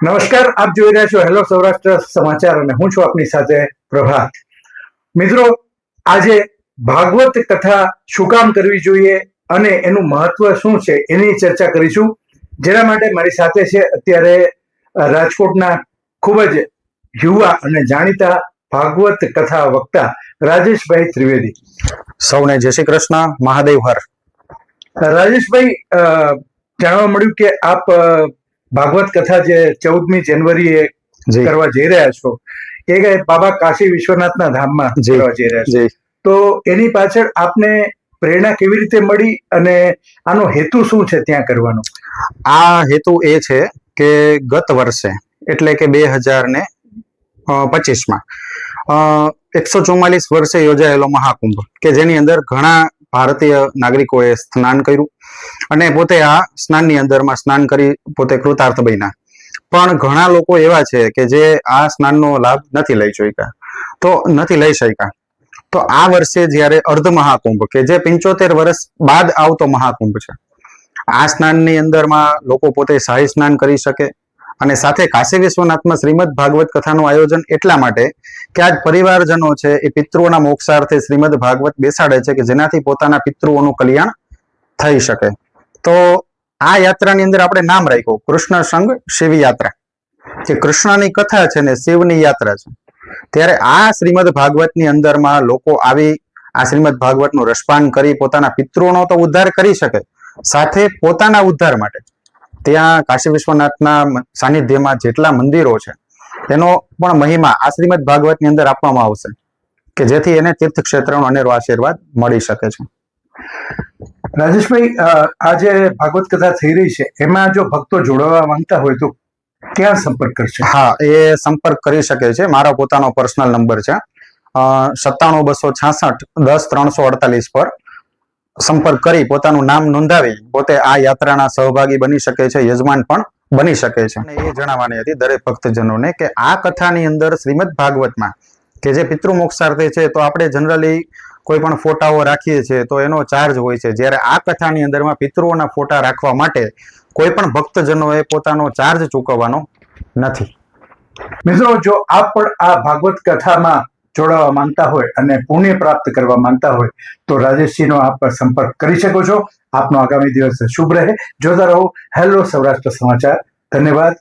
નમસ્કાર, આપ જોઈ રહ્યા છો હેલો સૌરાષ્ટ્ર સમાચાર અને હું છું આપની સાથે પ્રભાત. મિત્રો, આજે ભાગવત કથા શું કામ કરવી જોઈએ અને એનું મહત્વ શું છે એની ચર્ચા કરીશું. જેના માટે મારી સાથે છે અત્યારે રાજકોટના ખૂબ જ યુવા અને જાણીતા ભાગવત કથા વક્તા રાજેશભાઈ ત્રિવેદી. સૌને જય શ્રી કૃષ્ણ, મહાદેવ હર. રાજેશભાઈ, જાણવા મળ્યું કે આપ ભાગવત કથા જે 14મી જાન્યુઆરીએ કરવા જઈ રહ્યા છો એ બાબા કાશી વિશ્વનાથના ધામમાં કરવા જઈ રહ્યા છો, તો એની પાછળ આપને પ્રેરણા કેવી રીતે મળી અને આનો હેતુ શું છે ત્યાં કરવાનો? આ હેતુ એ છે કે ગત વર્ષે એટલે કે 2025માં 144 વર્ષે યોજાયેલો મહાકુંભ કે જેની અંદર ઘણા ભારતીય નાગરિકોએ સ્નાન કર્યું અને પોતે આ સ્નાનની અંદરમાં સ્નાન કરી પોતે કૃતાર્થ બન્યા. પણ ઘણા લોકો એવા છે કે જે આ સ્નાનનો લાભ નથી લઈ શક્યા. તો આ વર્ષે જ્યારે અર્ધ મહાકુંભ કે જે 75 વર્ષ બાદ આવતો મહાકુંભ છે, આ સ્નાનની અંદરમાં લોકો પોતે શાહી સ્નાન કરી શકે અને સાથે કાશી વિશ્વનાથમાં શ્રીમદ ભાગવત કથાનું આયોજન એટલા માટે કે આજ પરિવારજનો છે એ પિતૃઓના મોક્ષાર્થે શ્રીમદ ભાગવત બેસાડે છે કે જેનાથી પોતાના પિતૃઓનું કલ્યાણ થઈ શકે. તો આ યાત્રાની અંદર આપણે નામ રાખ્યું કૃષ્ણ સંગ શિવ યાત્રા, કે કૃષ્ણની કથા છે ને શિવની યાત્રા છે. ત્યારે આ શ્રીમદ ભાગવતની અંદરમાં લોકો આવી આ શ્રીમદ ભાગવતનું રસપાન કરી પોતાના પિતૃઓનો તો ઉદ્ધાર કરી શકે, સાથે પોતાના ઉદ્ધાર માટે ત્યાં કાશી વિશ્વનાથના સાનિધ્યમાં જેટલા મંદિરો છે એનો પણ મહિમા આ શ્રીમદ ભાગવતની અંદર આપવામાં આવશે કે જેથી એને તીર્થ ક્ષેત્રનો અનેરો આશીર્વાદ મળી શકે છે. રાજેશભાઈ, આ જે ભાગવત કથા થઈ રહી છે એમાં જો ભક્તો જોડાવા માંગતા હોય તો ક્યાં સંપર્ક કરશે? હા, એ સંપર્ક કરી શકે છે. મારો પોતાનો પર્સનલ નંબર છે 9726610348 પર સંપર્ક કરી પોતાનું નામ નોંધાવી પોતે આ યાત્રાના સહભાગી બની શકે છે, યજમાન પણ બની શકે છે. અને એ જણાવવાની હતી દરેક ભક્તજનોને કે આ કથાની અંદર શ્રીમદ ભાગવતમાં કે જે પિતૃ મોક્ષાર્થે છે તો આપણે જનરલી કોઈ પણ ફોટાઓ રાખીએ છીએ તો એનો ચાર્જ હોય છે, જ્યારે આ કથાની અંદરમાં પિતૃઓના ફોટા રાખવા માટે કોઈ પણ ભક્તજનોએ પોતાનો ચાર્જ ચૂકવવાનો નથી. મિત્રો, જો આપ પણ આ ભાગવત કથામાં જોડાવા માંગતા હોય અને પુણ્ય પ્રાપ્ત કરવા માંગતા હોય તો રાજેશજીનો આપ સંપર્ક કરી શકો છો. આપનો આગામી દિવસ શુભ રહે. જોતા રહો હેલો સૌરાષ્ટ્ર સમાચાર. ધન્યવાદ.